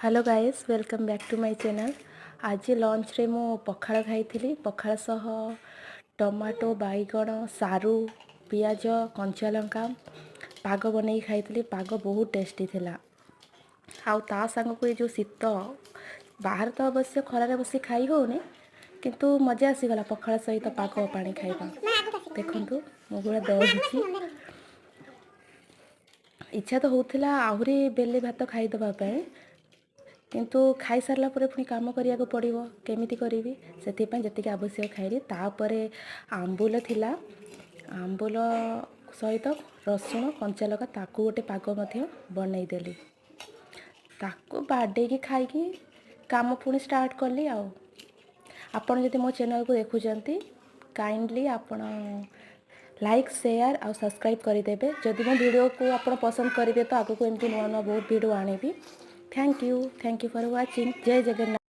Hello guys welcome back to my channel. आज lunch रे मु पखाड़ खाई पखाड़ सह टमाटो बैगण सारू पियाज कंचा लंका पाग बन खाई। पाग बहुत टेस्टी थिला। आउ ता सांग को ये जो शीत बाहर तो अवश्य खरारे बसी खाई होनी किंतु मजा आसीगला पखाड़ सहित पाग पानी खाइबा। देखंतु मु गुड़ा दौड़ुची इच्छा तो होता आहरी बेले भात खाईदबा किंतु खाई सारला परे पुणी काम करिया को पड़िबो केमिति करिवि सेति जतिक आवश्यक खाइली। तापरे आंबुल थिला आंबुल सहित रसुण कंचा लगा ताकू गोटे पाग मध्य बनई देली ताकू बाडे की खाई काम पुणी स्टार्ट कली। आपण जदि मो चैनल को देखुचंती काइंडली आपण लाइक शेयर और सब्सक्राइब करदेवे। जदि मो वीडियो को आप पसंद करेंगे तो आगू को एमती नुआ नुआ बहुत वीडियो आनेबी। Thank you for watching. जय जगन्नाथ।